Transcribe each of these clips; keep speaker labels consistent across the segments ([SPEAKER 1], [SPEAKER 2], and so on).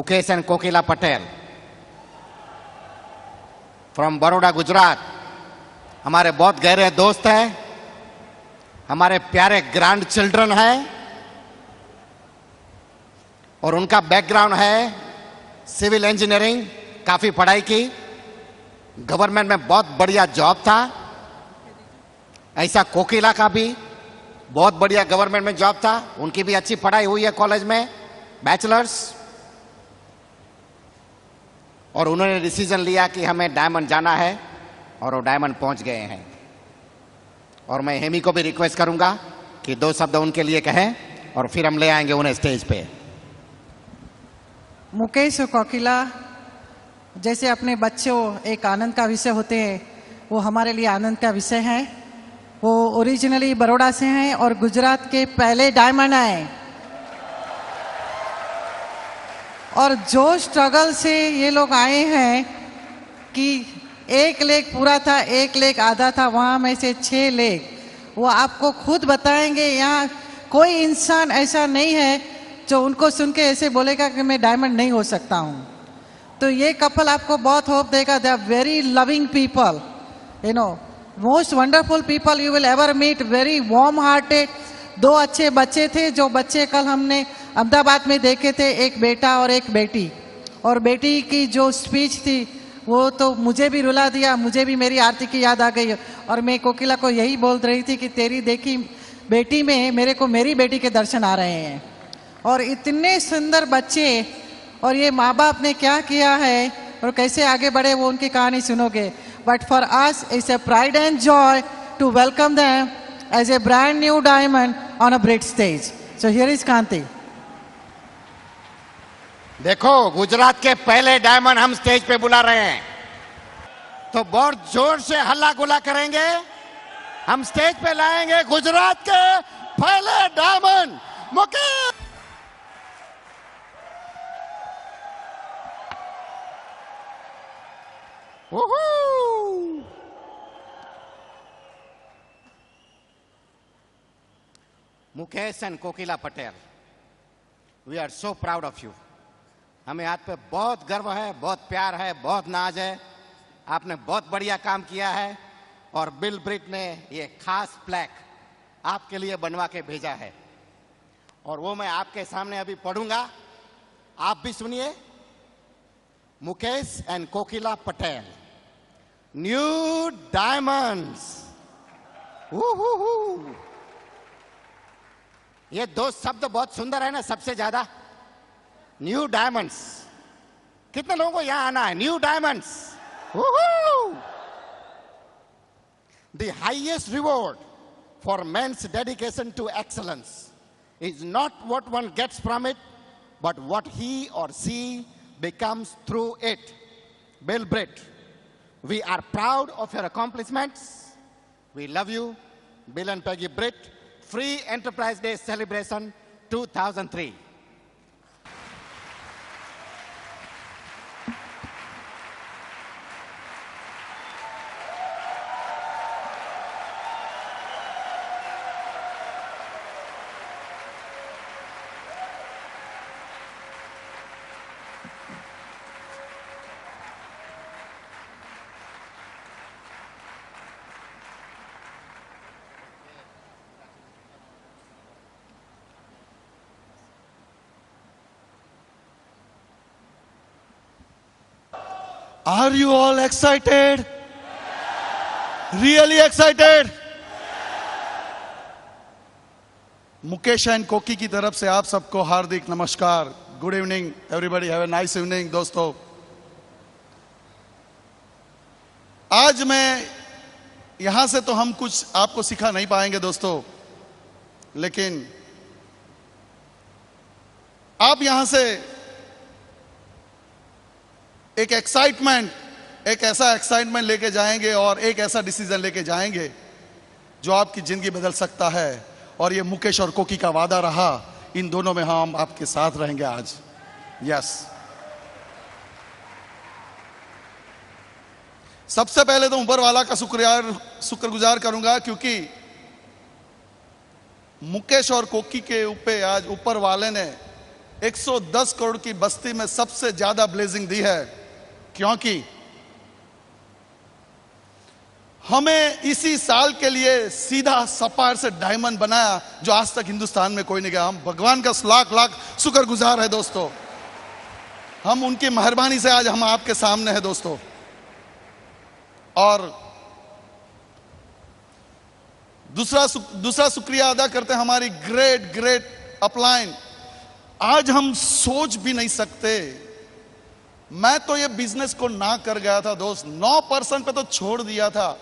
[SPEAKER 1] Mukesh and Kokila Patel from Baroda, Gujarat, हमारे बहुत गहरे दोस्त हैं, हमारे प्यारे ग्रैंड चिल्ड्रन हैं और उनका बैकग्राउंड है सिविल इंजीनियरिंग, काफी पढ़ाई की, गवर्नमेंट में बहुत बढ़िया जॉब था। ऐसा कोकिला का भी बहुत बढ़िया गवर्नमेंट में जॉब था, उनकी भी अच्छी पढ़ाई हुई है कॉलेज में, बैचलर्स, और उन्होंने डिसीजन लिया कि हमें डायमंड जाना है और वो डायमंड पहुंच गए हैं। और मैं हेमी को भी रिक्वेस्ट करूंगा कि 2 शब्द उनके लिए कहें और फिर हम ले आएंगे उन्हें स्टेज पे।
[SPEAKER 2] मुकेश और कोकिला जैसे अपने बच्चों एक आनंद का विषय होते हैं, वो हमारे लिए आनंद का विषय है। वो ओरिजिनली बड़ौदा से हैं और गुजरात के पहले डायमंड हैं, और जो स्ट्रगल से ये लोग आए हैं कि 1 लेग पूरा था, 1 लेग आधा था, वहां में से 6 लेग, वो आपको खुद बताएंगे। यहाँ कोई इंसान ऐसा नहीं है जो उनको सुन के ऐसे बोलेगा कि मैं डायमंड नहीं हो सकता हूँ। तो ये कपल आपको बहुत होप देगा। They are very loving people, you know, most wonderful people you will ever meet, very warm hearted. 2 अच्छे बच्चे थे, जो बच्चे कल हमने अहमदाबाद में देखे थे, एक बेटा और एक बेटी। और बेटी की जो स्पीच थी वो तो मुझे भी रुला दिया, मुझे भी मेरी आरती की याद आ गई। और मैं कोकिला को यही बोल रही थी कि तेरी देखी बेटी में मेरे को मेरी बेटी के दर्शन आ रहे हैं। और इतने सुंदर बच्चे, और ये माँ बाप ने क्या किया है और कैसे आगे बढ़े, वो उनकी कहानी सुनोगे। But for us it's a pride and joy to welcome them as a brand new diamond on a big stage. So here is Kanti.
[SPEAKER 1] देखो, गुजरात के पहले डायमंड हम स्टेज पे बुला रहे हैं, तो बहुत जोर से हल्ला गुल्ला करेंगे। हम स्टेज पे लाएंगे गुजरात के पहले diamond Mukesh. Mukesh and Kokila Patel, we are so proud of you. हमें आप पे बहुत गर्व है, बहुत प्यार है, बहुत नाज है। आपने बहुत बढ़िया काम किया है और बिल ब्रिट ने ये खास प्लेक आपके लिए बनवा के भेजा है और वो मैं आपके सामने अभी पढ़ूंगा, आप भी सुनिए। Mukesh and Kokila Patel, new diamonds. ये 2 शब्द बहुत सुंदर है ना, सबसे ज्यादा न्यू डायमंड्स। कितने लोगों को यहां आना है? New diamonds. The highest reward for men's dedication to excellence is not what one gets from it, but what he or she becomes through it. Bill Britt, we are proud of your accomplishments. We love you. Bill and Peggy Britt, Free Enterprise Day Celebration 2003.
[SPEAKER 3] Are you all excited? Really excited? Mukesh and कोकी की तरफ से आप सबको हार्दिक नमस्कार। Good evening everybody, have a nice evening. दोस्तों, आज मैं यहां से तो हम कुछ आपको सिखा नहीं पाएंगे दोस्तों, लेकिन आप यहां से एक एक्साइटमेंट, एक ऐसा एक्साइटमेंट लेके जाएंगे और एक ऐसा डिसीजन लेके जाएंगे जो आपकी जिंदगी बदल सकता है। और ये मुकेश और कोकी का वादा रहा, इन दोनों में हम आपके साथ रहेंगे आज। यस, सबसे पहले तो ऊपर वाला का शुक्रगुजार करूंगा, क्योंकि मुकेश और कोकी के ऊपर आज ऊपर वाले ने 110 करोड़ की बस्ती में सबसे ज्यादा ब्लेसिंग दी है, क्योंकि हमें इसी साल के लिए सीधा सफायर से डायमंड बनाया, जो आज तक हिंदुस्तान में कोई नहीं गया। हम भगवान का लाख लाख शुक्रगुजार है दोस्तों, हम उनकी मेहरबानी से आज हम आपके सामने हैं दोस्तों। और दूसरा शुक्रिया अदा करते हैं हमारी ग्रेट ग्रेट अपलाइन। आज हम सोच भी नहीं सकते, मैं तो ये बिजनेस को ना कर गया था दोस्त, 9% पे तो छोड़ दिया था।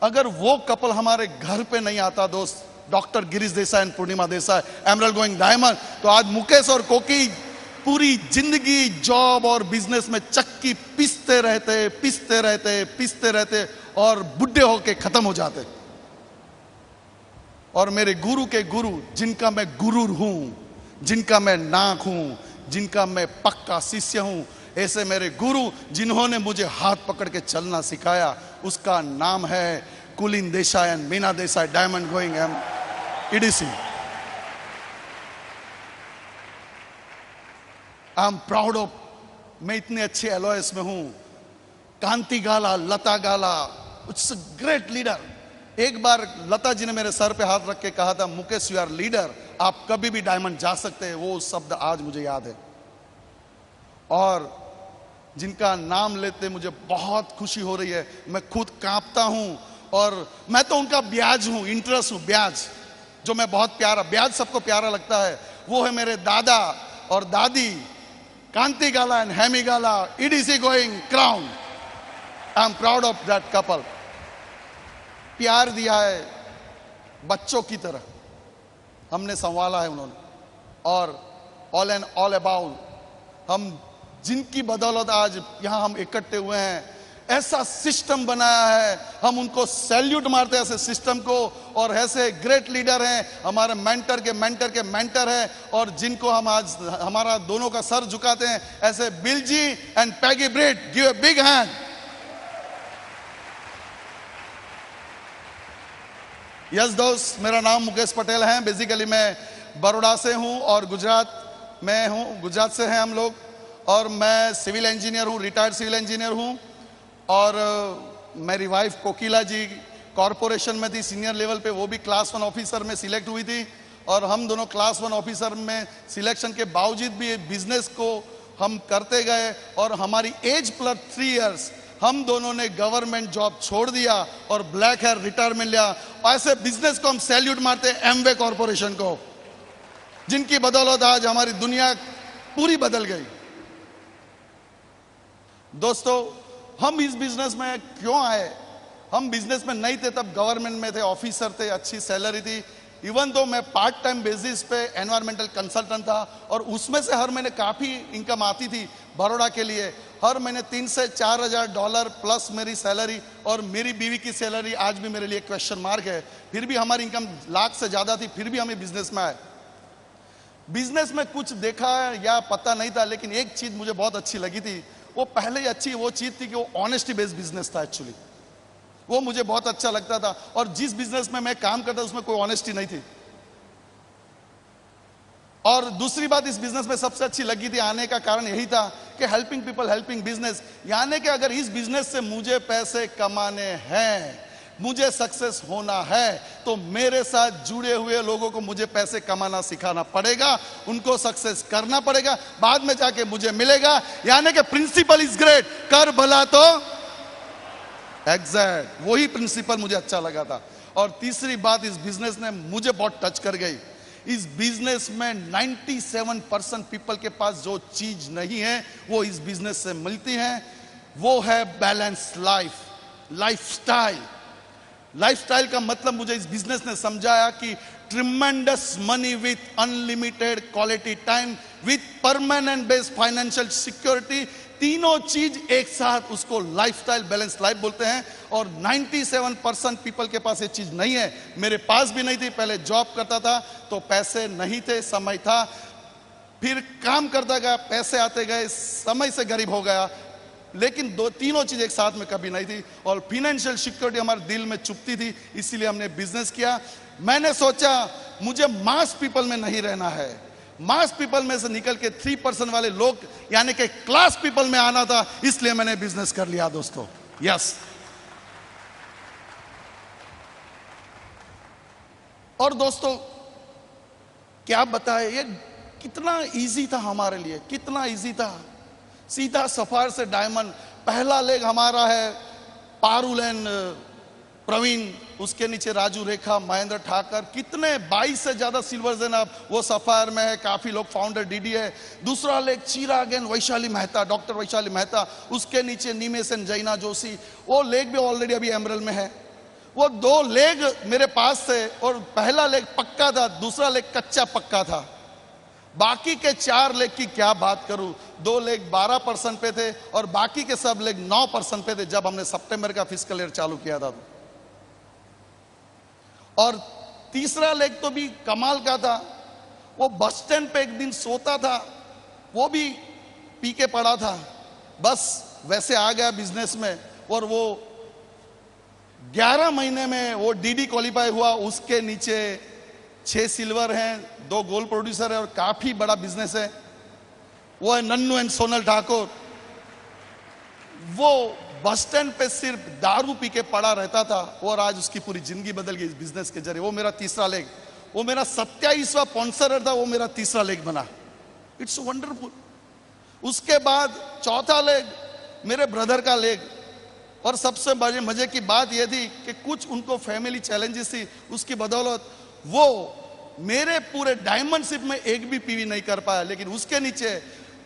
[SPEAKER 3] अगर वो कपल हमारे घर पे नहीं आता दोस्त, doctor Girish Desai and Purnima Desai, emerald going diamond, तो आज मुकेश और कोकी पूरी जिंदगी जॉब और बिजनेस में चक्की पीसते रहते और बुढ़े होके खत्म हो जाते। और मेरे गुरु के गुरु, जिनका मैं गुरूर हूं, जिनका मैं नाक हूं, जिनका मैं पक्का शिष्य हूं, ऐसे मेरे गुरु जिन्होंने मुझे हाथ पकड़ के चलना सिखाया, उसका नाम है Kulin Desai and Meena Desai, diamond going M EDC. I am proud of, मैं इतने अच्छे एलओएस में हूं। Kanti Gala, Lata Gala, it's a great leader. एक बार लता जी ने मेरे सर पे हाथ रख के कहा था, मुकेश यू आर लीडर, आप कभी भी डायमंड जा सकते हैं। वो शब्द आज मुझे याद है, और जिनका नाम लेते मुझे बहुत खुशी हो रही है, मैं खुद कांपता हूं। और मैं तो उनका ब्याज हूं, इंटरेस्ट हूं, ब्याज जो मैं बहुत प्यारा, ब्याज सबको प्यारा लगता है। वो है मेरे दादा और दादी, Kanti Gala and Hemi Gala, EDC going crown. I am proud of that couple. प्यार दिया है बच्चों की तरह, हमने संभाला है उन्होंने। और ऑल एंड ऑल अबाउट, हम जिनकी बदौलत आज यहां हम इकट्ठे हुए हैं, ऐसा सिस्टम बनाया है, हम उनको सैल्यूट मारते हैं ऐसे सिस्टम को। और ऐसे ग्रेट लीडर हैं, हमारे मेंटर के मेंटर के मेंटर हैं, और जिनको हम आज हमारा दोनों का सर झुकाते हैं, ऐसे Bill ji and Peggy Britt, give a big hand. Yes दोस्त, मेरा नाम मुकेश पटेल है। बेसिकली मैं बड़ौदा से हूं और गुजरात में हूं, गुजरात से हैं हम लोग। और मैं सिविल इंजीनियर हूं, रिटायर्ड सिविल इंजीनियर हूं। और मेरी वाइफ कोकिला जी कॉरपोरेशन में थी सीनियर लेवल पे, वो भी क्लास 1 ऑफिसर में सिलेक्ट हुई थी। और हम दोनों क्लास 1 ऑफिसर में सिलेक्शन के बावजूद भी बिजनेस को हम करते गए। और हमारी एज प्लस 3 इयर्स, हम दोनों ने गवर्नमेंट जॉब छोड़ दिया और ब्लैक हेयर रिटायरमेंट लिया। ऐसे बिजनेस को हम सैल्यूट मारते हैं एमवे कॉरपोरेशन को, जिनकी बदौलत आज हमारी दुनिया पूरी बदल गई। दोस्तों, हम इस बिजनेस में क्यों आए? हम बिजनेस में नहीं थे तब, गवर्नमेंट में थे, ऑफिसर थे, अच्छी सैलरी थी। इवन तो मैं पार्ट टाइम बेसिस पे एनवायरमेंटल कंसल्टेंट था, और उसमें से हर महीने काफ़ी इनकम आती थी बड़ौदा के लिए। हर महीने 3 से 4 हज़ार डॉलर प्लस मेरी सैलरी, और मेरी बीवी की सैलरी आज भी मेरे लिए क्वेश्चन मार्क है। फिर भी हमारी इनकम लाख से ज़्यादा थी, फिर भी हमें बिजनेस में आए। बिजनेस में कुछ देखा या पता नहीं था, लेकिन एक चीज़ मुझे बहुत अच्छी लगी थी। वो पहले ही अच्छी वो चीज़ थी कि वो ऑनेस्टी बेस्ड बिजनेस था। एक्चुअली वो मुझे बहुत अच्छा लगता था, और जिस बिजनेस में मैं काम करता उसमें कोई ऑनेस्टी नहीं थी। और दूसरी बात इस बिजनेस में सबसे अच्छी लगी थी आने का कारण यही था कि हेल्पिंग पीपल, हेल्पिंग बिजनेस। यानी कि अगर इस बिजनेस से मुझे पैसे कमाने हैं, मुझे सक्सेस होना है, तो मेरे साथ जुड़े हुए लोगों को मुझे पैसे कमाना सिखाना पड़ेगा, उनको सक्सेस करना पड़ेगा, बाद में जाके मुझे मिलेगा। यानी कि प्रिंसिपल इज ग्रेट, कर भला तो एग्जैक्ट, वही प्रिंसिपल मुझे अच्छा लगा था। और तीसरी बात, इस बिजनेस ने मुझे बहुत टच कर गई। इस बिजनेस में 97% पीपल के पास जो चीज नहीं है वो इस बिजनेस से मिलती है, वो है बैलेंस लाइफ, लाइफस्टाइल। लाइफस्टाइल का मतलब मुझे इस बिजनेस ने समझाया कि tremendous money with unlimited quality time with permanent based financial security, तीनों चीज एक साथ, उसको लाइफस्टाइल बैलेंस लाइफ बोलते हैं। और 97% पीपल के पास ये चीज नहीं है। मेरे पास भी नहीं थी। पहले जॉब करता था तो पैसे नहीं थे, समय था, फिर काम करता गया, पैसे आते गए, समय से गरीब हो गया। लेकिन तीनों चीज एक साथ में कभी नहीं थी। और फाइनेंशियल सिक्योरिटी हमारे दिल में चुभती थी, इसीलिए हमने बिजनेस किया। मैंने सोचा मुझे मास पीपल में नहीं रहना है, मास पीपल में से निकल के 3% वाले लोग यानी कि क्लास पीपल में आना था, इसलिए मैंने बिजनेस कर लिया दोस्तों। यस। और दोस्तों क्या बताए, ये कितना इजी था हमारे लिए, कितना इजी था। सीधा सफायर से डायमंड, पहला लेग हमारा है पारुल एंड प्रवीण, उसके नीचे राजू रेखा, महेंद्र ठाकर, कितने 22 से ज्यादा सिल्वर जनाब वो सफायर में है, काफी लोग फाउंडर डीडी है। दूसरा leg Chirag and Vaishali Mehta, doctor Vaishali Mehta, उसके नीचे निमेश एंड जैना जोशी, वो लेग भी ऑलरेडी अभी एमरल में है। वो 2 लेग मेरे पास थे और पहला लेग पक्का था, दूसरा लेग कच्चा पक्का था। बाकी के 4 लेग की क्या बात करूं, 2 लेग 12% पे थे और बाकी के सब लेग 9% पे थे जब हमने सितंबर का फिस्कल ईयर चालू किया था। और तीसरा लेग तो भी कमाल का था, वो बस स्टैंड पे एक दिन सोता था, वो भी पी के पड़ा था, बस वैसे आ गया बिजनेस में। और वो 11 महीने में वो डीडी क्वालिफाई हुआ, उसके नीचे 6 सिल्वर हैं, 2 गोल्ड प्रोड्यूसर है और काफी बड़ा बिजनेस है। वो है नन्नू एंड सोनल ठाकुर। वो बस स्टैंड पे सिर्फ दारू पी के पड़ा रहता था और आज उसकी पूरी जिंदगी बदल गई इस बिजनेस के जरिए। वो मेरा तीसरा लेग, वो मेरा 27वां स्पॉन्सर था, वो मेरा तीसरा लेग बना। It's wonderful. उसके बाद चौथा लेग मेरे ब्रदर का लेग। और सबसे बड़े मजे की बात यह थी कि कुछ उनको फैमिली चैलेंजेस थी, उसकी बदौलत वो मेरे पूरे डायमंडशिप में एक भी पीवी नहीं कर पाया, लेकिन उसके नीचे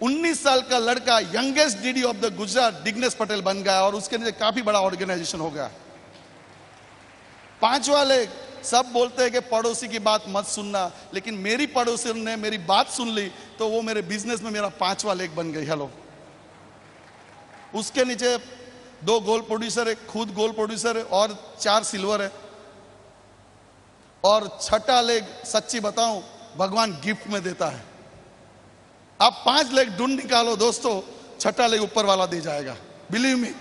[SPEAKER 3] 19 साल का लड़का youngest DD of the Gujarat Dignesh Patel बन गया और उसके नीचे काफी बड़ा ऑर्गेनाइजेशन हो गया। 5वां लेग, सब बोलते हैं कि पड़ोसी की बात मत सुनना, लेकिन मेरी पड़ोसी ने मेरी बात सुन ली तो वो मेरे बिजनेस में मेरा 5वां लेग बन गई। हेलो। उसके नीचे 2 गोल्ड प्रोड्यूसर है, खुद गोल्ड प्रोड्यूसर है और 4 सिल्वर है। और 6ठा लेग सच्ची बताऊं भगवान गिफ्ट में देता है। आप 5 लेग ढूंढ निकालो दोस्तों, 6ठा लेग ऊपर वाला दे जाएगा, बिलीव मी।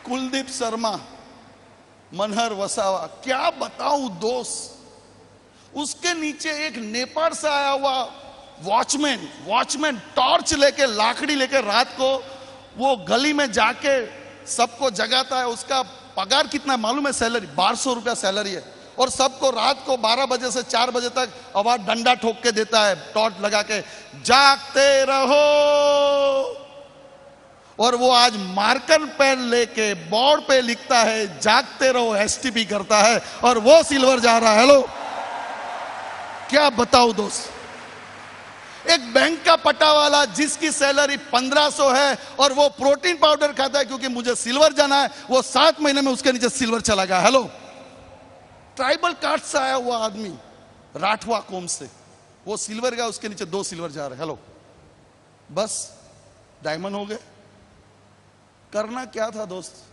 [SPEAKER 3] कुलदीप शर्मा, मनहर वसावा, क्या बताऊं दोस्त। उसके नीचे एक नेपाल से आया हुआ वॉचमैन टॉर्च लेके, लाकड़ी लेके रात को वो गली में जाके सबको जगाता है। उसका पगार कितना मालूम है? सैलरी 1200 रुपया सैलरी है और सबको रात को 12 बजे से 4 बजे तक आवाज डंडा ठोक के देता है, टॉर्च लगा के, जागते रहो। और वो आज मार्कर पेन लेके बोर्ड पे लिखता है जागते रहो, एसटीपी करता है और वो सिल्वर जा रहा है। हेलो, क्या बताऊं दोस्त। एक बैंक का पट्टा वाला जिसकी सैलरी 1500 है और वो प्रोटीन पाउडर खाता है क्योंकि मुझे सिल्वर जाना है, वो 7 महीने में उसके नीचे सिल्वर चला गया। हेलो। ट्राइबल कास्ट से आया हुआ आदमी, राठवा कौम से, वो सिल्वर गया, उसके नीचे 2 सिल्वर जा रहे। हेलो, बस डायमंड हो गए। करना क्या था दोस्त।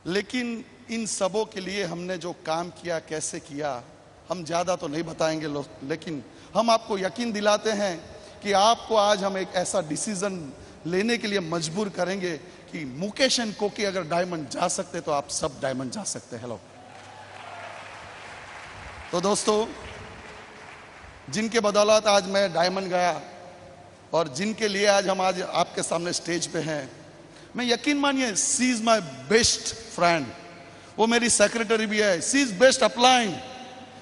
[SPEAKER 3] लेकिन इन सबों के लिए हमने जो काम किया, कैसे किया, हम ज्यादा तो नहीं बताएंगे, लेकिन हम आपको यकीन दिलाते हैं कि आपको आज हम एक ऐसा डिसीजन लेने के लिए मजबूर करेंगे कि मुकेश एंड कोकी अगर डायमंड जा सकते तो आप सब डायमंड जा सकते हैं। हेलो। तो दोस्तों, जिनके बदौलत आज मैं डायमंड गया और जिनके लिए आज हम आज आपके सामने स्टेज पे हैं, मैं यकीन मानिए, she is my best friend. वो मेरी सेक्रेटरी भी है। She is best upline,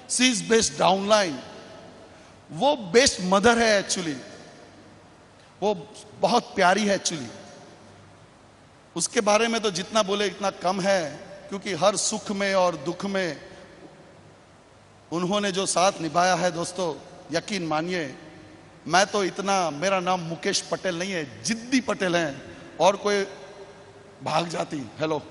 [SPEAKER 3] she is best downline, वो बेस्ट मदर है एक्चुअली, वो बहुत प्यारी है एक्चुअली। उसके बारे में तो जितना बोले इतना कम है, क्योंकि हर सुख में और दुख में उन्होंने जो साथ निभाया है दोस्तों, यकीन मानिए, मैं तो इतना, मेरा नाम मुकेश पटेल नहीं है, जिद्दी पटेल है और कोई भाग जाती। हेलो।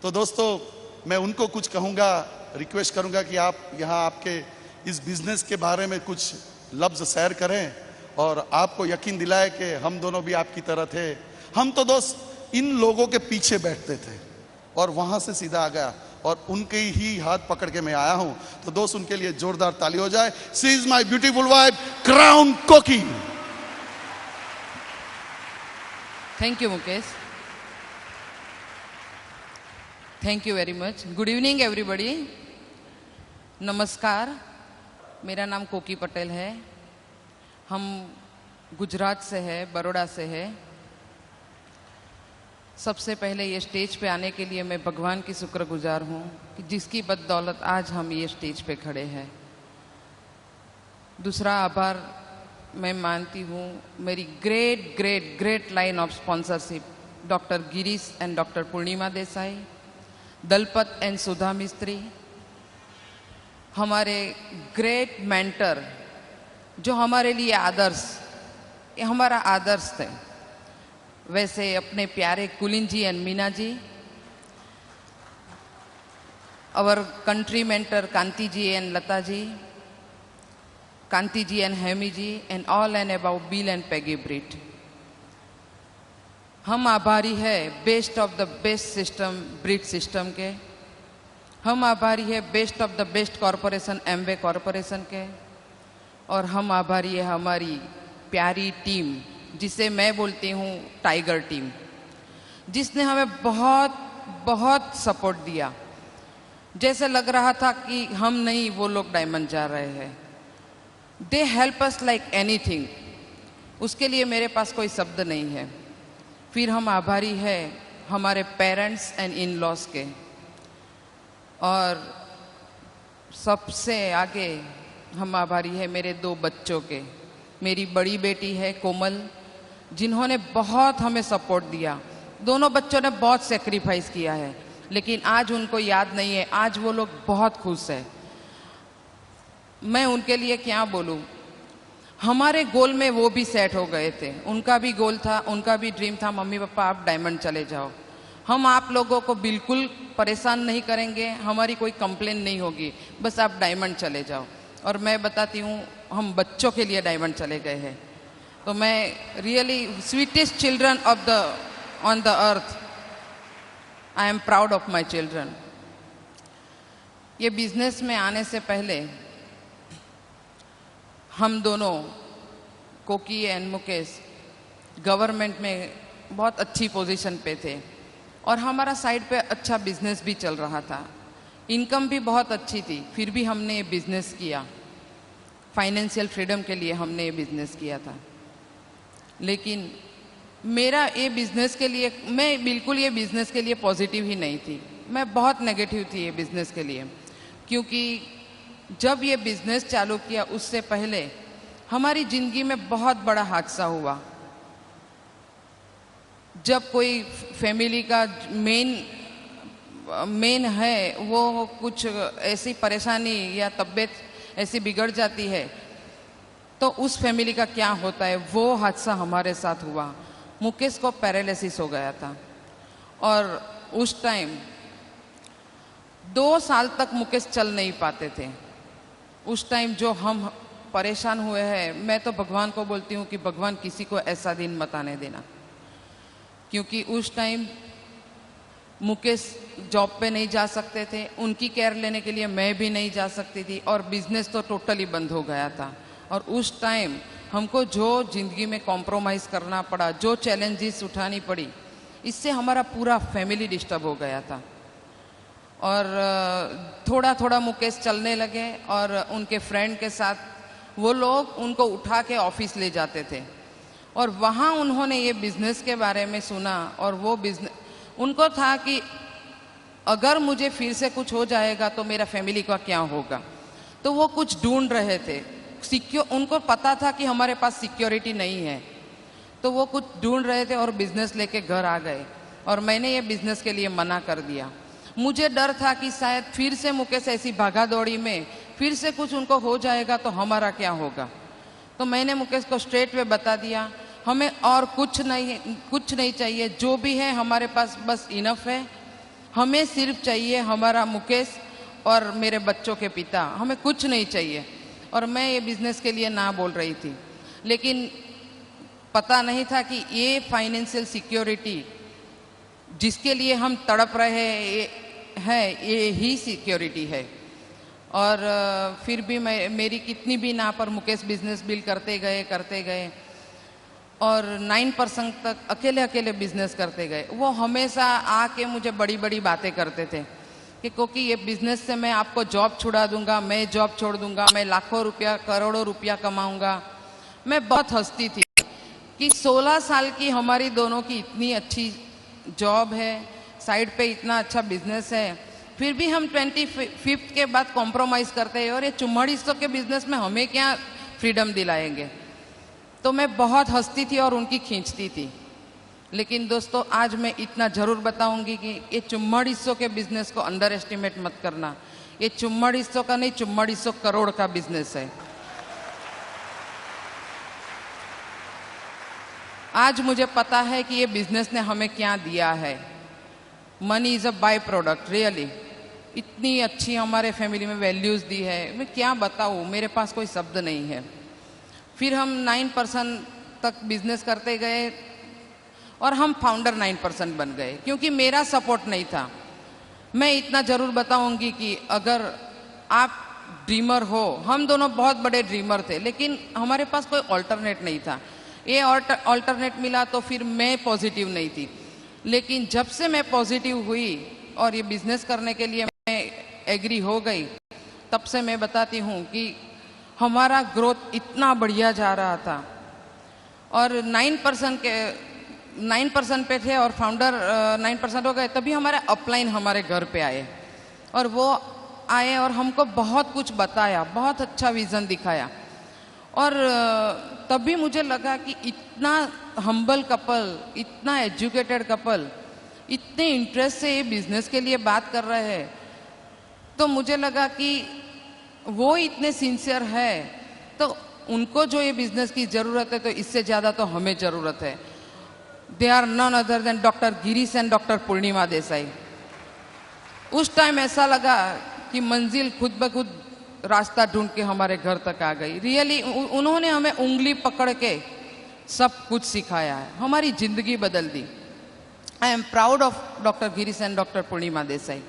[SPEAKER 3] तो दोस्तों, मैं उनको कुछ कहूंगा, रिक्वेस्ट करूंगा कि आप यहाँ आपके इस बिजनेस के बारे में कुछ लफ्ज शेयर करें और आपको यकीन दिलाए कि हम दोनों भी आपकी तरह थे। हम तो दोस्त इन लोगों के पीछे बैठते थे और वहां से सीधा आ गया और उनके ही हाथ पकड़ के मैं आया हूं। तो दोस्त, उनके लिए जोरदार ताली हो जाए। She is my beautiful wife, crown कोकी।
[SPEAKER 4] Thank you Mukesh. Thank you very much. Good evening everybody. नमस्कार, मेरा नाम कोकी पटेल है। हम गुजरात से है, बड़ौदा से है। सबसे पहले ये स्टेज पे आने के लिए मैं भगवान की शुक्रगुजार हूँ कि जिसकी बदौलत आज हम ये स्टेज पे खड़े हैं। दूसरा आभार मैं मानती हूँ मेरी great great great line of sponsorship doctor Girish and doctor Purnima Desai, Dalpat and Sudha Mistry, हमारे ग्रेट मेंटर जो हमारे लिए आदर्श, ये हमारा आदर्श थे। वैसे अपने प्यारे Kulin ji and Meena ji, our country mentor Kanti ji and Lata ji, Kanti ji and Hemi ji, and all and about Bill and Peggy Britt. हम आभारी है best of the best system Britt system के। हम आभारी है best of the best corporation Amway corporation के। और हम आभारी है हमारी प्यारी टीम, जिसे मैं बोलती हूँ टाइगर टीम, जिसने हमें बहुत बहुत सपोर्ट दिया। जैसे लग रहा था कि हम नहीं, वो लोग डायमंड जा रहे हैं। They help us like anything. उसके लिए मेरे पास कोई शब्द नहीं है। फिर हम आभारी है हमारे पेरेंट्स एंड इन लॉज के। और सबसे आगे हम आभारी है मेरे 2 बच्चों के। मेरी बड़ी बेटी है कोमल, जिन्होंने बहुत हमें सपोर्ट दिया। दोनों बच्चों ने बहुत सेक्रीफाइस किया है, लेकिन आज उनको याद नहीं है। आज वो लोग बहुत खुश है। मैं उनके लिए क्या बोलूं। हमारे गोल में वो भी सेट हो गए थे। उनका भी गोल था, उनका भी ड्रीम था, मम्मी पापा आप डायमंड चले जाओ। हम आप लोगों को बिल्कुल परेशान नहीं करेंगे, हमारी कोई कंप्लेन नहीं होगी, बस आप डायमंड चले जाओ। और मैं बताती हूँ, हम बच्चों के लिए डायमंड चले गए हैं। तो मैं really sweetest children of the on the earth, I am proud of my children. ये बिजनेस में आने से पहले हम दोनों, कोकी एंड मुकेश, गवर्नमेंट में बहुत अच्छी पोजीशन पे थे और हमारा साइड पे अच्छा बिजनेस भी चल रहा था। इनकम भी बहुत अच्छी थी। फिर भी हमने ये बिजनेस किया, फाइनेंशियल फ्रीडम के लिए हमने ये बिजनेस किया था। लेकिन मेरा ये बिजनेस के लिए, मैं बिल्कुल ये बिजनेस के लिए पॉजिटिव ही नहीं थी। मैं बहुत नेगेटिव थी ये बिजनेस के लिए, क्योंकि जब ये बिजनेस चालू किया उससे पहले हमारी ज़िंदगी में बहुत बड़ा हादसा हुआ। जब कोई फैमिली का मेन है वो कुछ ऐसी परेशानी या तबीयत ऐसी बिगड़ जाती है, तो उस फैमिली का क्या होता है, वो हादसा हमारे साथ हुआ। मुकेश को पैरालिसिस हो गया था और उस टाइम 2 साल तक मुकेश चल नहीं पाते थे। उस टाइम जो हम परेशान हुए हैं, मैं तो भगवान को बोलती हूँ कि भगवान किसी को ऐसा दिन मत आने देना, क्योंकि उस टाइम मुकेश जॉब पे नहीं जा सकते थे, उनकी केयर लेने के लिए मैं भी नहीं जा सकती थी और बिजनेस तो टोटली बंद हो गया था। और उस टाइम हमको जो ज़िंदगी में कॉम्प्रोमाइज़ करना पड़ा, जो चैलेंजेस उठानी पड़ी, इससे हमारा पूरा फैमिली डिस्टर्ब हो गया था। और थोड़ा थोड़ा मुकेश चलने लगे और उनके फ्रेंड के साथ वो लोग उनको उठा के ऑफिस ले जाते थे और वहाँ उन्होंने ये बिज़नेस के बारे में सुना। और वो बिज़नेस, उनको था कि अगर मुझे फिर से कुछ हो जाएगा तो मेरा फैमिली का क्या होगा। तो वो कुछ ढूंढ रहे थे, उनको पता था कि हमारे पास सिक्योरिटी नहीं है, तो वो कुछ ढूंढ रहे थे और बिज़नेस लेके घर आ गए। और मैंने ये बिज़नेस के लिए मना कर दिया। मुझे डर था कि शायद फिर से मुकेश ऐसी भागा दौड़ी में फिर से कुछ उनको हो जाएगा तो हमारा क्या होगा। तो मैंने मुकेश को स्ट्रेट वे बता दिया, हमें और कुछ नहीं चाहिए, जो भी है हमारे पास बस इनफ है। हमें सिर्फ चाहिए हमारा मुकेश और मेरे बच्चों के पिता, हमें कुछ नहीं चाहिए। और मैं ये बिज़नेस के लिए ना बोल रही थी, लेकिन पता नहीं था कि ये फाइनेंशियल सिक्योरिटी जिसके लिए हम तड़प रहे हैं, ये ही सिक्योरिटी है। और फिर भी मेरी कितनी भी ना पर मुकेश बिजनेस बिल्ड करते गए और 9% तक अकेले अकेले बिजनेस करते गए। वो हमेशा आके मुझे बड़ी बड़ी बातें करते थे कि क्योंकि ये बिजनेस से मैं आपको जॉब छुड़ा दूंगा, मैं जॉब छोड़ दूंगा, मैं लाखों रुपया करोड़ों रुपया कमाऊंगा। मैं बहुत हंसती थी कि 16 साल की हमारी दोनों की इतनी अच्छी जॉब है, साइड पे इतना अच्छा बिजनेस है, फिर भी हम 25th के बाद कॉम्प्रोमाइज़ करते हैं और ये 4400 के बिजनेस में हमें क्या फ्रीडम दिलाएंगे। तो मैं बहुत हंसती थी और उनकी खींचती थी। लेकिन दोस्तों आज मैं इतना ज़रूर बताऊंगी कि ये 4400 के बिजनेस को अंडर एस्टिमेट मत करना। ये 4400 का नहीं, 4400 करोड़ का बिजनेस है। आज मुझे पता है कि ये बिजनेस ने हमें क्या दिया है। Money is a by product really. इतनी अच्छी हमारे फैमिली में वैल्यूज़ दी है, मैं क्या बताऊँ, मेरे पास कोई शब्द नहीं है। फिर हम 9% तक बिजनेस करते गए और हम फाउंडर 9% बन गए क्योंकि मेरा सपोर्ट नहीं था। मैं इतना ज़रूर बताऊंगी कि अगर आप ड्रीमर हो, हम दोनों बहुत बड़े ड्रीमर थे लेकिन हमारे पास कोई ऑल्टरनेट नहीं था। ये ऑल्टरनेट मिला तो फिर मैं पॉजिटिव नहीं थी, लेकिन जब से मैं पॉजिटिव हुई और ये बिजनेस करने के लिए मैं एग्री हो गई, तब से मैं बताती हूँ कि हमारा ग्रोथ इतना बढ़िया जा रहा था। और 9% पे थे और फाउंडर 9% हो गए, तभी हमारे अपलाइन हमारे घर पे आए और वो आए और हमको बहुत कुछ बताया, बहुत अच्छा विज़न दिखाया। और तभी मुझे लगा कि इतना हम्बल कपल, इतना एजुकेटेड कपल, इतने इंटरेस्ट से ये बिजनेस के लिए बात कर रहे हैं, तो मुझे लगा कि वो इतने सिंसियर है तो उनको जो ये बिजनेस की ज़रूरत है तो इससे ज़्यादा तो हमें ज़रूरत है। They are none other than doctor Girish and doctor Purnima Desai. उस टाइम ऐसा लगा कि मंजिल खुद ब खुद रास्ता ढूंढ के हमारे घर तक आ गई। रियली उन्होंने हमें उंगली पकड़ के सब कुछ सिखाया है, हमारी ज़िंदगी बदल दी। I am proud of doctor Girish and doctor Purnima Desai.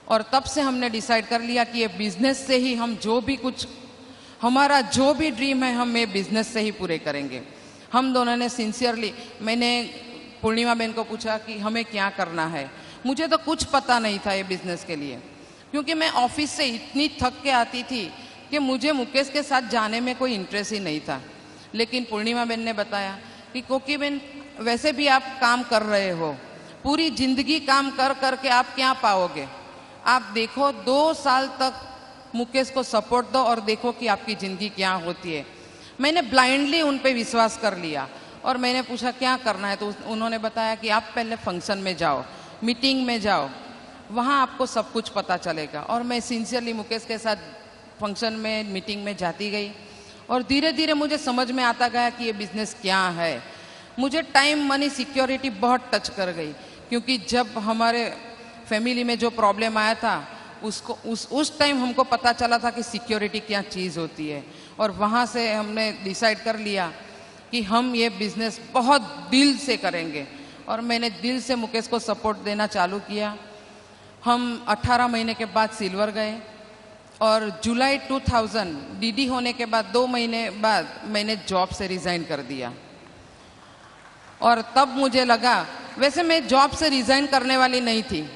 [SPEAKER 4] और तब से हमने डिसाइड कर लिया कि ये बिजनेस से ही हम जो भी कुछ, हमारा जो भी ड्रीम है हम ये बिजनेस से ही पूरे करेंगे। हम दोनों ने सिंसियरली, मैंने पूर्णिमा बहन को पूछा कि हमें क्या करना है। मुझे तो कुछ पता नहीं था ये बिजनेस के लिए, क्योंकि मैं ऑफिस से इतनी थक के आती थी कि मुझे मुकेश के साथ जाने में कोई इंटरेस्ट ही नहीं था। लेकिन पूर्णिमा बहन ने बताया कि कोकी बहन वैसे भी आप काम कर रहे हो, पूरी जिंदगी काम कर करके आप क्या पाओगे, आप देखो 2 साल तक मुकेश को सपोर्ट दो और देखो कि आपकी ज़िंदगी क्या होती है। मैंने ब्लाइंडली उन पे विश्वास कर लिया और मैंने पूछा क्या करना है, तो उन्होंने बताया कि आप पहले फंक्शन में जाओ, मीटिंग में जाओ, वहाँ आपको सब कुछ पता चलेगा। और मैं सिंसियरली मुकेश के साथ फंक्शन में, मीटिंग में जाती गई और धीरे धीरे मुझे समझ में आता गया कि ये बिज़नेस क्या है। मुझे टाइम, मनी, सिक्योरिटी बहुत टच कर गई, क्योंकि जब हमारे फैमिली में जो प्रॉब्लम आया था उसको उस टाइम हमको पता चला था कि सिक्योरिटी क्या चीज़ होती है। और वहाँ से हमने डिसाइड कर लिया कि हम ये बिज़नेस बहुत दिल से करेंगे और मैंने दिल से मुकेश को सपोर्ट देना चालू किया। हम 18 महीने के बाद सिल्वर गए और जुलाई 2000 डीडी होने के बाद 2 महीने बाद मैंने जॉब से रिज़ाइन कर दिया। और तब मुझे लगा, वैसे मैं जॉब से रिज़ाइन करने वाली नहीं थी।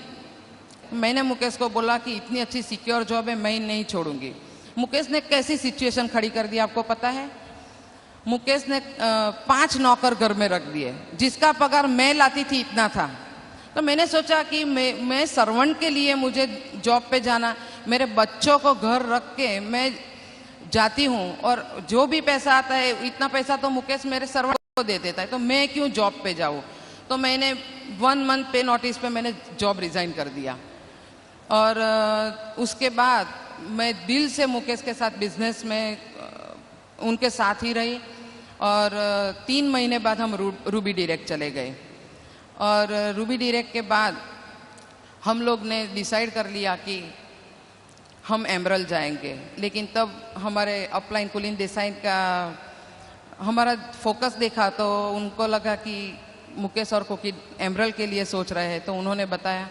[SPEAKER 4] मैंने मुकेश को बोला कि इतनी अच्छी सिक्योर जॉब है, मैं नहीं छोड़ूंगी। मुकेश ने कैसी सिचुएशन खड़ी कर दी आपको पता है? मुकेश ने 5 नौकर घर में रख दिए, जिसका पगार मैं लाती थी इतना था। तो मैंने सोचा कि मैं सर्वेंट के लिए मुझे जॉब पे जाना, मेरे बच्चों को घर रख के मैं जाती हूँ और जो भी पैसा आता है इतना पैसा तो मुकेश मेरे सर्वेंट को दे देता है, तो मैं क्यों जॉब पे जाऊँ। तो मैंने 1 मंथ पे नोटिस पे मैंने जॉब रिज़ाइन कर दिया। और उसके बाद मैं दिल से मुकेश के साथ बिजनेस में उनके साथ ही रही। और 3 महीने बाद हम रूबी डायरेक्ट चले गए और रूबी डायरेक्ट के बाद हम लोग ने डिसाइड कर लिया कि हम एमरल्ड जाएंगे। लेकिन तब हमारे अपलाइन कुलीन देसाई का हमारा फोकस देखा तो उनको लगा कि मुकेश और कोकी एमरल्ड के लिए सोच रहे हैं, तो उन्होंने बताया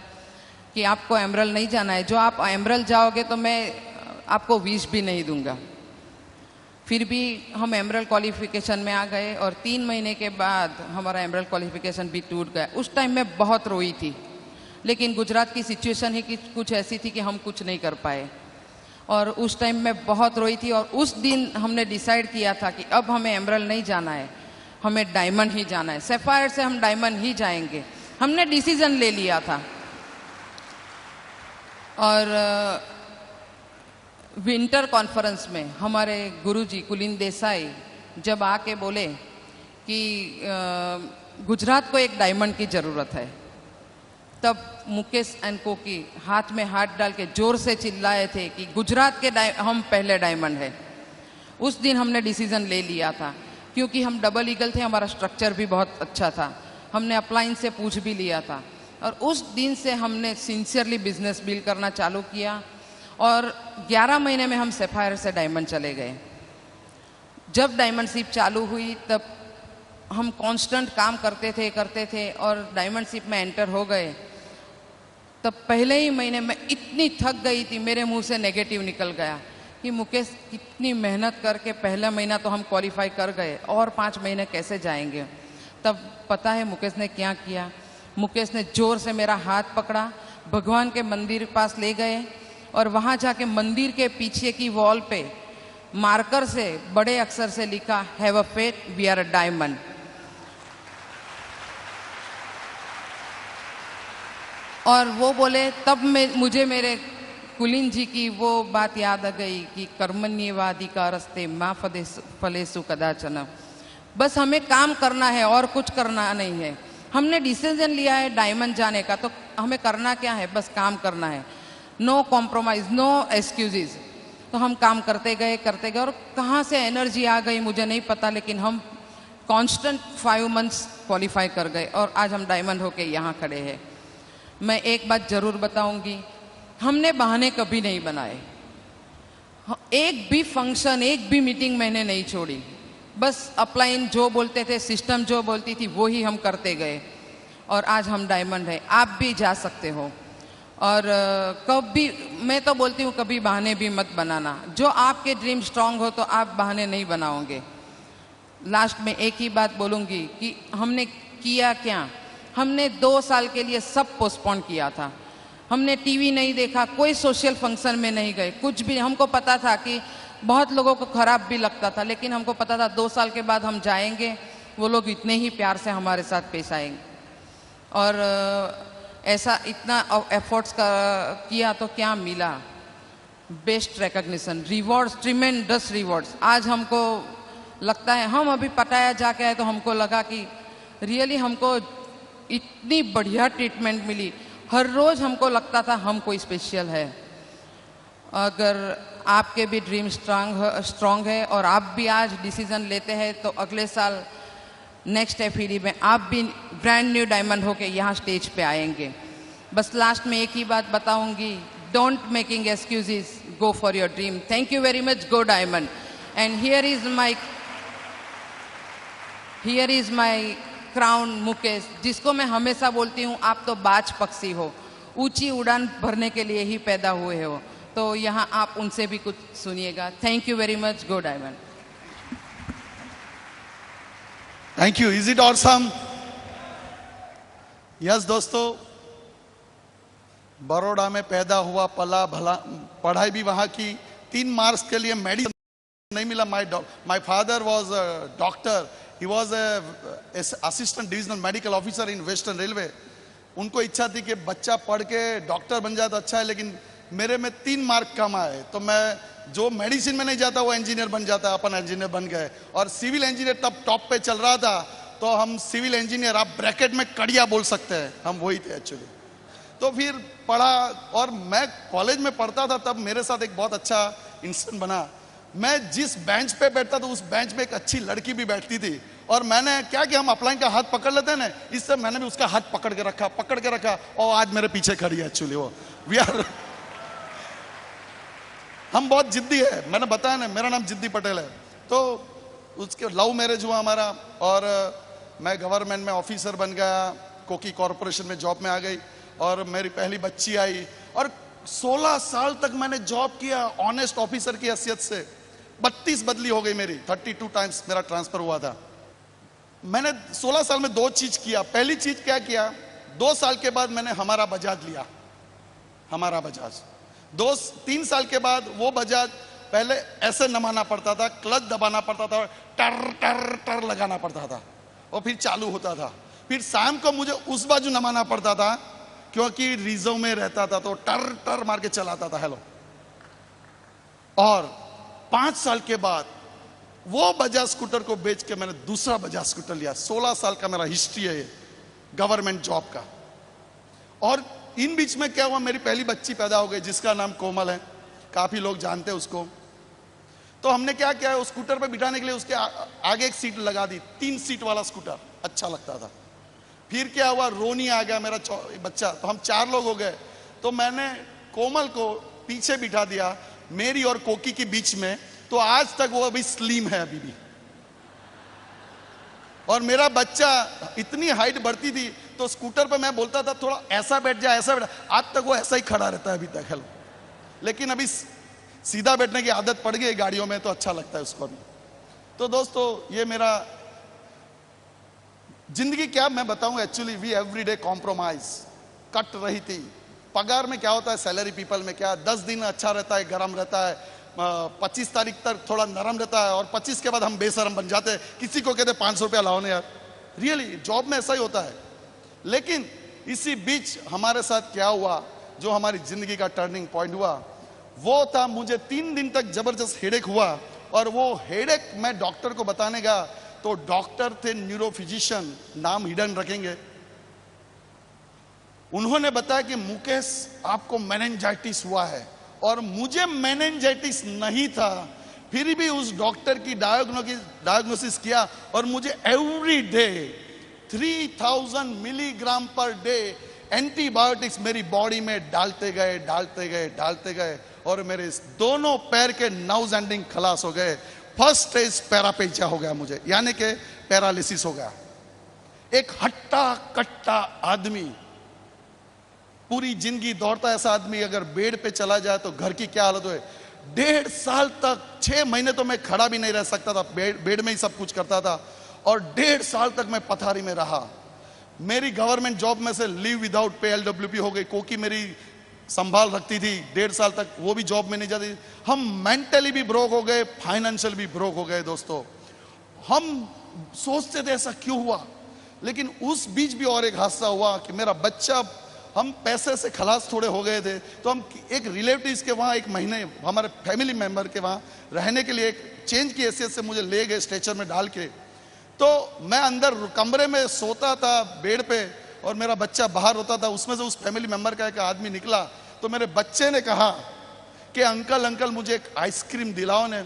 [SPEAKER 4] कि आपको एमरल्ड नहीं जाना है, जो आप एमरल्ड जाओगे तो मैं आपको विश भी नहीं दूंगा। फिर भी हम एमरल्ड क्वालिफिकेशन में आ गए और 3 महीने के बाद हमारा एमरल्ड क्वालिफिकेशन भी टूट गया। उस टाइम में बहुत रोई थी, लेकिन गुजरात की सिचुएशन ही कुछ ऐसी थी कि हम कुछ नहीं कर पाए और उस टाइम में बहुत रोई थी। और उस दिन हमने डिसाइड किया था कि अब हमें एमरल्ड नहीं जाना है, हमें डायमंड ही जाना है। सैफायर से हम डायमंड ही जाएंगे, हमने डिसीजन ले लिया था। और विंटर कॉन्फ्रेंस में हमारे गुरुजी कुलीन देसाई जब आके बोले कि गुजरात को एक डायमंड की ज़रूरत है, तब मुकेश एंड को की हाथ में हाथ डाल के जोर से चिल्लाए थे कि गुजरात के हम पहले डायमंड है। उस दिन हमने डिसीजन ले लिया था, क्योंकि हम डबल ईगल थे, हमारा स्ट्रक्चर भी बहुत अच्छा था, हमने अपलाइन से पूछ भी लिया था। और उस दिन से हमने सिंसियरली बिजनेस बिल्ड करना चालू किया और 11 महीने में हम सैफायर से डायमंड चले गए। जब डायमंडशिप चालू हुई तब हम कांस्टेंट काम करते थे और डायमंडशिप में एंटर हो गए। तब पहले ही महीने में इतनी थक गई थी, मेरे मुंह से नेगेटिव निकल गया कि मुकेश कितनी मेहनत करके पहला महीना तो हम क्वालिफाई कर गए और 5 महीने कैसे जाएंगे। तब पता है मुकेश ने क्या किया? मुकेश ने जोर से मेरा हाथ पकड़ा, भगवान के मंदिर पास ले गए और वहाँ जाके मंदिर के पीछे की वॉल पे मार्कर से बड़े अक्षर से लिखा, have a faith, we are a diamond. और वो बोले, तब मुझे मेरे कुलीन जी की वो बात याद आ गई कि कर्मण्येवाधिकारस्ते मा फलेषु कदाचन। बस हमें काम करना है और कुछ करना नहीं है। हमने डिसीजन लिया है डायमंड जाने का, तो हमें करना क्या है? बस काम करना है। No compromise, no excuses. तो हम काम करते गए और कहाँ से एनर्जी आ गई मुझे नहीं पता, लेकिन हम कांस्टेंट 5 मंथ्स क्वालिफाई कर गए और आज हम डायमंड होके यहाँ खड़े हैं। मैं एक बात जरूर बताऊंगी, हमने बहाने कभी नहीं बनाए। एक भी फंक्शन, एक भी मीटिंग मैंने नहीं छोड़ी। बस अपलाइन जो बोलते थे, सिस्टम जो बोलती थी वो ही हम करते गए और आज हम डायमंड है। आप भी जा सकते हो। और कभी, मैं तो बोलती हूँ कभी बहाने भी मत बनाना। जो आपके ड्रीम स्ट्रांग हो तो आप बहाने नहीं बनाओगे। लास्ट में एक ही बात बोलूँगी कि हमने किया क्या। हमने 2 साल के लिए सब पोस्टपोन किया था। हमने टीवी नहीं देखा, कोई सोशल फंक्शन में नहीं गए, कुछ भी। हमको पता था कि बहुत लोगों को खराब भी लगता था, लेकिन हमको पता था 2 साल के बाद हम जाएंगे, वो लोग इतने ही प्यार से हमारे साथ पेश आएंगे। और ऐसा इतना एफर्ट्स किया तो क्या मिला? Best recognition, rewards, tremendous rewards. आज हमको लगता है, हम अभी पटाया जाके आए तो हमको लगा कि रियली हमको इतनी बढ़िया ट्रीटमेंट मिली। हर रोज हमको लगता था हम कोई स्पेशल है। अगर आपके भी ड्रीम स्ट्रांग है और आप भी आज डिसीजन लेते हैं तो अगले साल नेक्स्ट एफईडी में आप भी ब्रांड न्यू डायमंड होके यहाँ स्टेज पे आएंगे। बस लास्ट में एक ही बात बताऊंगी, don't making excuses, go for your dream. Thank you very much, go diamond. And here is my crown Mukesh, जिसको मैं हमेशा बोलती हूँ आप तो बाज पक्षी हो, ऊंची उड़ान भरने के लिए ही पैदा हुए हो। तो यहाँ आप उनसे भी कुछ सुनिएगा। Thank you very much, go diamond.
[SPEAKER 3] Thank you. Is it awesome? Yes दोस्तों, बड़ौदा में पैदा हुआ, पला भला, पढ़ाई भी वहां की। 3 मार्क्स के लिए मेडिसिन नहीं मिला। My father was a doctor, he was assistant divisional medical officer in western railway. उनको इच्छा थी कि बच्चा पढ़ के डॉक्टर बन जाए तो अच्छा है, लेकिन मेरे में 3 मार्क कम आए तो मैं जो मेडिसिन में नहीं जाता वो इंजीनियर बन जाता। अपन इंजीनियर बन गए और सिविल इंजीनियर तब टॉप पे चल रहा था, तो हम सिविल इंजीनियर, आप ब्रैकेट में कड़िया बोल सकते हैं, हम वही थे एक्चुअली। तो फिर पढ़ा और मैं कॉलेज में पढ़ता था, तब मेरे साथ एक बहुत अच्छा इंसिडेंट बना। मैं जिस बेंच पे बैठता था उस बेंच पे एक अच्छी लड़की भी बैठती थी और मैंने क्या कि हम अपलाइन का हाथ पकड़ लेते हैं ना, इससे मैंने भी उसका हाथ पकड़ के रखा और आज मेरे पीछे खड़ी है एक्चुअली वो। वी आर हम बहुत जिद्दी है, मैंने बताया ना मेरा नाम जिद्दी पटेल है। तो उसके लव मैरिज हुआ हमारा और मैं गवर्नमेंट में ऑफिसर बन गया, कोकी कॉरपोरेशन में जॉब में आ गई और मेरी पहली बच्ची आई और 16 साल तक मैंने जॉब किया ऑनेस्ट ऑफिसर की हैसियत से। 32 बदली हो गई मेरी, 32 टाइम्स मेरा ट्रांसफर हुआ था। मैंने 16 साल में 2 चीज किया। पहली चीज क्या किया, 2 साल के बाद मैंने हमारा बजाज लिया, हमारा बजाज। 2-3 साल के बाद वो बजाज पहले ऐसे नमाना पड़ता था, क्लच दबाना पड़ता था, टर टर टर लगाना पड़ता था और फिर चालू होता था। फिर शाम को मुझे उस बाजू नमाना पड़ता था क्योंकि रिजर्व में रहता था, तो टर टर मार के चलाता था। हेलो। और 5 साल के बाद वो बजाज स्कूटर को बेच के मैंने दूसरा बजाज स्कूटर लिया। 16 साल का मेरा हिस्ट्री है ये गवर्नमेंट जॉब का। और इन बीच में क्या हुआ, मेरी पहली बच्ची पैदा हो गई जिसका नाम कोमल है, काफी लोग जानते हैं उसको। तो हमने क्या किया, उस स्कूटर पे बिठाने के लिए उसके आगे एक सीट लगा दी, 3 सीट वाला स्कूटर, अच्छा लगता था। फिर क्या हुआ, रोनी आ गया मेरा बच्चा, तो हम 4 लोग हो गए। तो मैंने कोमल को पीछे बिठा दिया, मेरी और कोकी के बीच में। तो आज तक वो अभी स्लिम है अभी भी। और मेरा बच्चा इतनी हाइट बढ़ती थी तो स्कूटर पे मैं बोलता था थोड़ा ऐसा बैठ जा, ऐसा बैठ, आज तक वो ऐसा ही खड़ा रहता है अभी तक। हेलो। लेकिन अभी सीधा बैठने की आदत पड़ गई गाड़ियों में, तो अच्छा लगता है उसको भी। तो दोस्तों ये मेरा जिंदगी क्या मैं बताऊं, एक्चुअली वी एवरीडे कॉम्प्रोमाइज, कट रही थी। पगार में क्या होता है, सैलरी पीपल में क्या 10 दिन अच्छा रहता है, गर्म रहता है, 25 तारीख तक थोड़ा नरम रहता है, और 25 के बाद हम बेशरम बन जाते हैं। किसी को कहते 500 रुपया लाओ ना यार, रियली जॉब में ऐसा ही होता है। लेकिन इसी बीच हमारे साथ क्या हुआ, जो हमारी जिंदगी का टर्निंग पॉइंट हुआ, वो था मुझे 3 दिन तक जबरदस्त हेडेक हुआ। और वो हेडेक मैं डॉक्टर को बताने गया, तो डॉक्टर थे न्यूरो फिजिशियन, नाम हिडन रखेंगे। उन्होंने बताया कि मुकेश आपको मेनिंजाइटिस हुआ है, और मुझे मेनिंजाइटिस नहीं था। फिर भी उस डॉक्टर की डायग्नोसिस किया, और मुझे every day 3000 milligram per day antibiotics मेरी बॉडी में डालते गए, और मेरे दोनों पैर के नर्व्स एंडिंग खलास हो गए। फर्स्ट स्टेज पैरापेजिया हो गया मुझे, यानी कि पैरालिसिस हो गया। एक हट्टा कट्टा आदमी, पूरी जिंदगी दौड़ता ऐसा आदमी अगर बेड पे चला जाए तो घर की क्या हालत हो। 1.5 साल तक, 6 महीने तो मैं खड़ा भी नहीं रह सकता था, बेड में ही सब कुछ करता था। और 1.5 साल तक मैं पथारी में रहा। मेरी गवर्नमेंट जॉब में से लीव विदाउट पे LWP हो गई, क्योंकि मेरी संभाल रखती थी 1.5 साल तक, वो भी जॉब में नहीं जाती। हम मेंटली भी ब्रोक हो गए, फाइनेंशियल भी ब्रोक हो गए। दोस्तों हम सोचते थे ऐसा क्यों हुआ, लेकिन उस बीच भी और एक हादसा हुआ कि मेरा बच्चा, हम पैसे से खलास थोड़े हो गए थे, तो हम एक रिलेटिव्स के वहाँ 1 महीने हमारे फैमिली मेंबर के वहाँ रहने के लिए एक चेंज की हैसियत से मुझे ले गए स्ट्रेचर में डाल के। तो मैं अंदर कमरे में सोता था बेड पे, और मेरा बच्चा बाहर होता था। उसमें से उस फैमिली मेंबर का एक आदमी निकला, तो मेरे बच्चे ने कहा कि अंकल मुझे एक आइसक्रीम दिलाओ ने।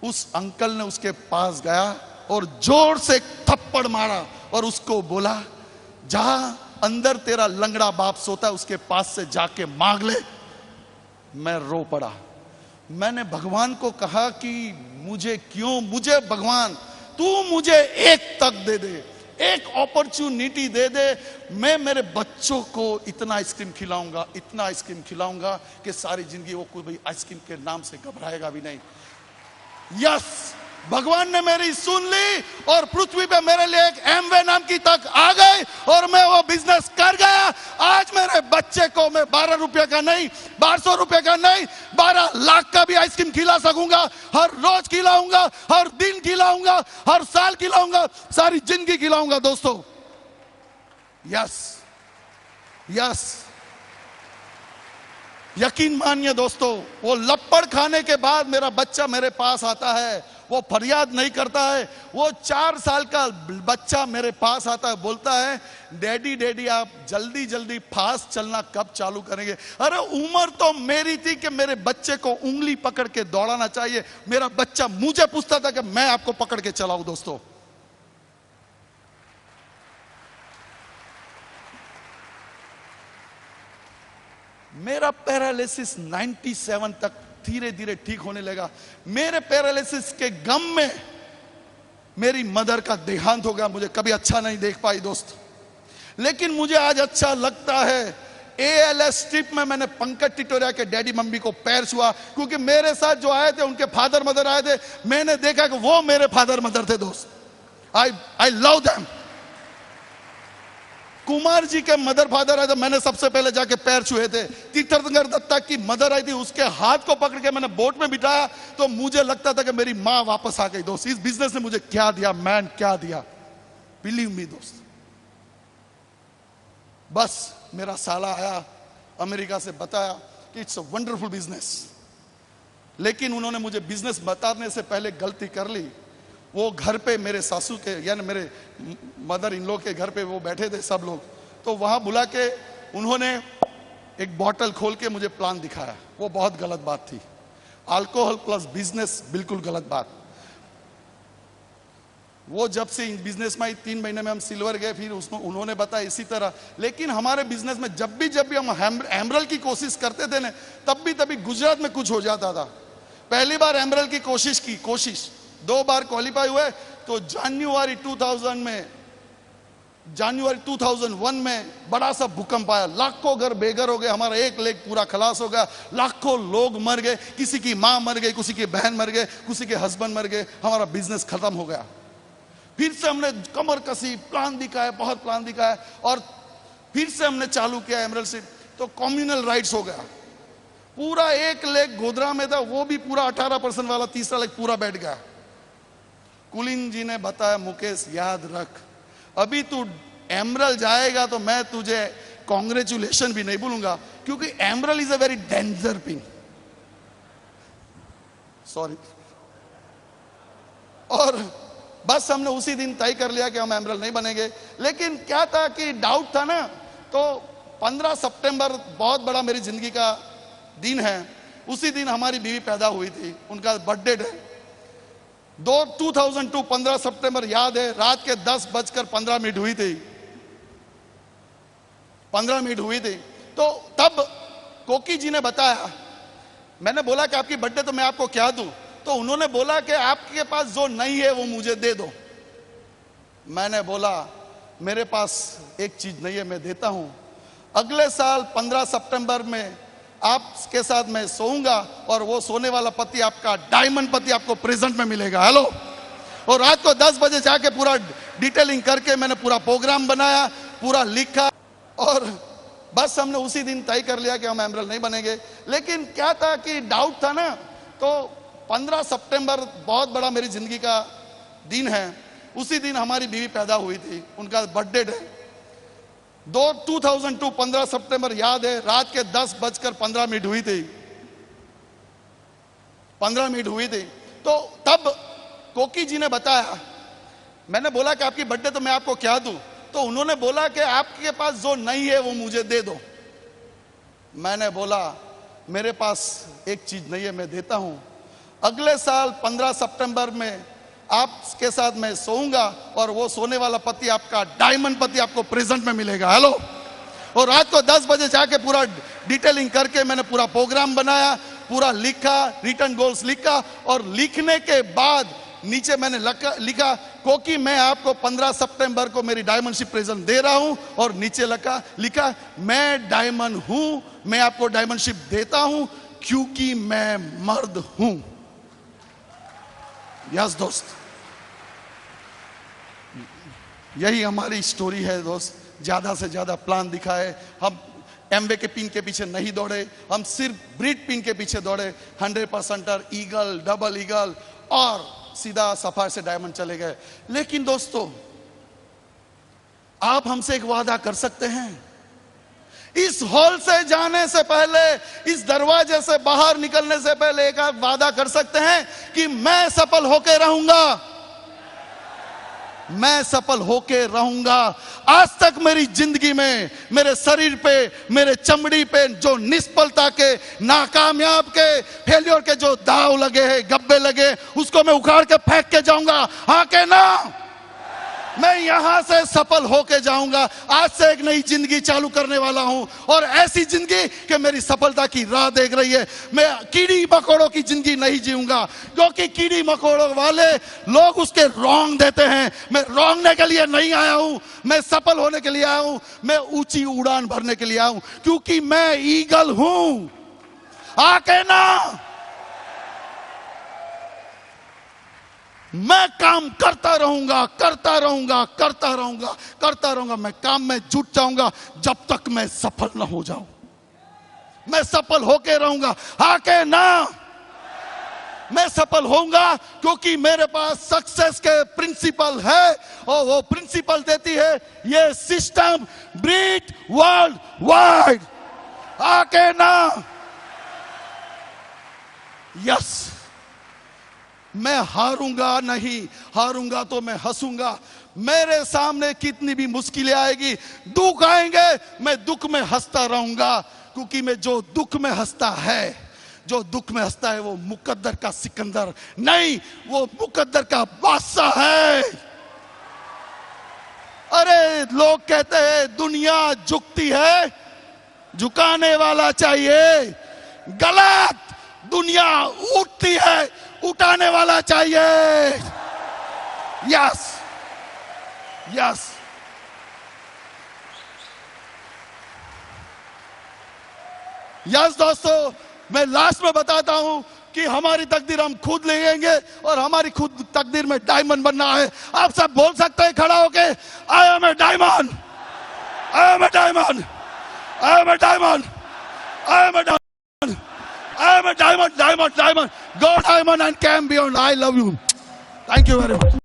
[SPEAKER 3] उस अंकल ने उसके पास गया और जोर से थप्पड़ मारा और उसको बोला, जहां अंदर तेरा लंगड़ा बाप सोता है उसके पास से जाके मांग ले। मैं रो पड़ा। मैंने भगवान को कहा कि मुझे भगवान तू मुझे एक तक दे दे, एक अपॉर्चुनिटी दे दे। मैं मेरे बच्चों को इतना आइसक्रीम खिलाऊंगा कि सारी जिंदगी वो कोई आइसक्रीम के नाम से घबराएगा भी नहीं। यस, भगवान ने मेरी सुन ली और पृथ्वी पे मेरे लिए एक एमवे नाम की तक आ गई, और मैं वो बिजनेस कर गया। आज मेरे बच्चे को मैं 12 रुपए का नहीं, 1200 रुपए का नहीं, 12 लाख का भी आइसक्रीम खिला सकूंगा। हर रोज खिलाऊंगा, हर दिन खिलाऊंगा, हर साल खिलाऊंगा, सारी जिंदगी खिलाऊंगा। दोस्तों यस, यकीन मानिए दोस्तों, वो लपड़ खाने के बाद मेरा बच्चा मेरे पास आता है, वो फरियाद नहीं करता है। वो 4 साल का बच्चा मेरे पास आता है, बोलता है, डैडी आप जल्दी फास्ट चलना कब चालू करेंगे। अरे उम्र तो मेरी थी कि मेरे बच्चे को उंगली पकड़ के दौड़ाना चाहिए, मेरा बच्चा मुझे पूछता था कि मैं आपको पकड़ के चलाऊं। दोस्तों मेरा पैरालिसिस 97 तक धीरे धीरे ठीक होने लगा। मेरे पैरालिसिस के गम में मेरी मदर का देहांत हो गया। मुझे कभी अच्छा नहीं देख पाई दोस्त, लेकिन मुझे आज अच्छा लगता है ALS ट्रिप में मैंने पंकज टिटोरिया के डैडी मम्मी को पैर छुआ, क्योंकि मेरे साथ जो आए थे उनके फादर मदर आए थे, मैंने देखा कि वो मेरे फादर मदर थे दोस्त। I love them. Kumar ji के मदर फादर आए थे, मैंने सबसे पहले जाके पैर छुए थे। तीर्थंकर दत्ता की मदर आई थी, उसके हाथ को पकड़ के मैंने बोट में बिठाया तो मुझे लगता था कि मेरी मां वापस आ गई दोस्त। इस बिजनेस ने मुझे क्या दिया, मैन क्या दिया, बिलीव मी दोस्त। बस मेरा साला आया अमेरिका से, बताया कि इट्स अ वंडरफुल बिजनेस, लेकिन उन्होंने मुझे बिजनेस बताने से पहले गलती कर ली। वो घर पे मेरे सासू के यानी मेरे मदर इन लॉ के घर पे वो बैठे थे सब लोग, तो वहां बुला के उन्होंने एक बॉटल खोल के मुझे प्लान दिखाया। वो बहुत गलत बात थी। अल्कोहल प्लस बिजनेस बिल्कुल गलत बात। वो जब से बिजनेस में 3 महीने में हम सिल्वर गए, फिर उसमें उन्होंने बताया इसी तरह। लेकिन हमारे बिजनेस में जब भी हम एमरल्ड की कोशिश करते थे ना, तभी गुजरात में कुछ हो जाता था। पहली बार एमरल्ड की कोशिश 2 बार क्वालिफाई हुए, तो जनवरी 2001 में बड़ा सा भूकंप आया, लाखों घर बेघर हो गए, हमारा एक लेग पूरा खलास हो गया, लाखों लोग मर गए, किसी की मां मर गई, किसी की बहन मर गए, किसी के हस्बैंड मर गए, हमारा बिजनेस खत्म हो गया। फिर से हमने कमर कसी, प्लान दिखाया, बहुत प्लान दिखाया, और फिर से हमने चालू किया एमरल्ड से। तो कम्युनल राइट्स हो गया। पूरा एक लेग गोधरा में था, वो भी पूरा 18% वाला, तीसरा लेग पूरा बैठ गया। कुलीन जी ने बताया, मुकेश याद रख, अभी तू एमरल्ड जाएगा तो मैं तुझे कॉन्ग्रेचुलेशन भी नहीं बोलूंगा, क्योंकि emerald is a very danger pin. Sorry. और बस हमने उसी दिन तय कर लिया कि हम एमरल्ड नहीं बनेंगे। लेकिन क्या था कि डाउट था ना, तो 15 सितंबर बहुत बड़ा मेरी जिंदगी का दिन है। उसी दिन हमारी बीवी पैदा हुई थी, उनका बर्थडे है। 2002 15 सितंबर याद है, रात के 10:15 हुई थी, 15 मिनट हुई थी। तो तब कोकी जी ने बताया, मैंने बोला कि आपकी बर्थडे तो मैं आपको क्या दूं, तो उन्होंने बोला कि आपके पास जो नहीं है वो मुझे दे दो। मैंने बोला मेरे पास एक चीज नहीं है, मैं देता हूं। अगले साल 15 सितंबर में आपके साथ मैं सोऊंगा, और वो सोने वाला पति आपका डायमंड पति आपको प्रेजेंट में मिलेगा। हेलो। और रात को 10 बजे जाके पूरा डिटेलिंग करके मैंने पूरा प्रोग्राम बनाया, पूरा लिखा, और बस हमने उसी दिन तय कर लिया कि हम एमरल्ड नहीं बनेंगे। लेकिन क्या था कि डाउट था ना, तो 15 सितंबर बहुत बड़ा मेरी जिंदगी का दिन है। उसी दिन हमारी बीवी पैदा हुई थी, उनका बर्थडे है। 2002 15 सितंबर याद है, रात के 10:15 हुई थी, 15 मिनट हुई थी। तो तब कोकी जी ने बताया, मैंने बोला कि आपकी बर्थडे तो मैं आपको क्या दूं, तो उन्होंने बोला कि आपके पास जो नहीं है वो मुझे दे दो। मैंने बोला मेरे पास एक चीज नहीं है, मैं देता हूं। अगले साल 15 सितंबर में आपके साथ मैं सोऊंगा, और वो सोने वाला पति आपका डायमंड पति आपको प्रेजेंट में मिलेगा। हेलो। और रात को 10 बजे जाके पूरा डिटेलिंग करके मैंने पूरा प्रोग्राम बनाया, पूरा लिखा, रिटर्न गोल्स लिखा, और लिखने के बाद नीचे मैंने लिखा क्योंकि मैं आपको 15 सितंबर को मेरी डायमंडशिप प्रेजेंट दे रहा हूं, और नीचे लिखा मैं डायमंड हूं, मैं आपको डायमंडशिप देता हूं क्योंकि मैं मर्द हूं। यस दोस्त, यही हमारी स्टोरी है दोस्त। ज्यादा से ज्यादा प्लान दिखाए, हम एमवे के पिन के पीछे नहीं दौड़े, हम सिर्फ ब्रिड पिन के पीछे दौड़े। 100% ईगल, डबल ईगल, और सीधा सफार से डायमंड चले गए। लेकिन दोस्तों, आप हमसे एक वादा कर सकते हैं, इस हॉल से जाने से पहले, इस दरवाजे से बाहर निकलने से पहले एक आप वादा कर सकते हैं कि मैं सफल होके रहूंगा, मैं सफल होके रहूंगा। आज तक मेरी जिंदगी में मेरे शरीर पे, मेरे चमड़ी पे जो निष्फलता के, नाकामयाब के, फेलियर के जो दाव लगे हैं, गब्बे लगे, उसको मैं उखाड़ के फेंक के जाऊंगा। हाँ के ना? मैं यहां से सफल होके जाऊंगा। आज से एक नई जिंदगी चालू करने वाला हूं और ऐसी जिंदगी कि मेरी सफलता की राह देख रही है। मैं कीड़ी मकोड़ों की जिंदगी नहीं जीऊंगा, क्योंकि कीड़ी मकोड़ों वाले लोग उसके रॉन्ग देते हैं। मैं रॉन्गने के लिए नहीं आया हूं, मैं सफल होने के लिए आया हूं। मैं ऊंची उड़ान भरने के लिए आया हूं, क्योंकि मैं ईगल हूं। आके ना मैं काम करता रहूंगा, करता रहूंगा, करता रहूंगा, करता रहूंगा। मैं काम में जुट जाऊंगा जब तक मैं सफल ना हो जाऊं। मैं सफल होके रहूंगा। आके ना मैं सफल होऊंगा, क्योंकि मेरे पास सक्सेस के प्रिंसिपल है और वो प्रिंसिपल देती है ये सिस्टम ब्रीड वर्ल्ड वाइड। आके ना यस, मैं हारूंगा नहीं, हारूंगा तो मैं हंसूंगा। मेरे सामने कितनी भी मुश्किलें आएगी, दुख आएंगे, मैं दुख में हंसता रहूंगा, क्योंकि मैं जो दुख में हंसता है, जो दुख में हंसता है वो मुकद्दर का सिकंदर नहीं, वो मुकद्दर का बादशाह है। अरे लोग कहते हैं दुनिया झुकती है, झुकाने वाला चाहिए। गलत, दुनिया उठती है, उठाने वाला चाहिए। यस यस, यस दोस्तों, मैं लास्ट में बताता हूं कि हमारी तकदीर हम खुद लेंगे और हमारी खुद तकदीर में डायमंड बनना है। आप सब बोल सकते हैं खड़ा होके, I am a diamond, I am a diamond, I am a diamond, I am a diamond, I am a diamond, diamond, diamond. Go diamond and camp beyond. I love you. Thank you very much.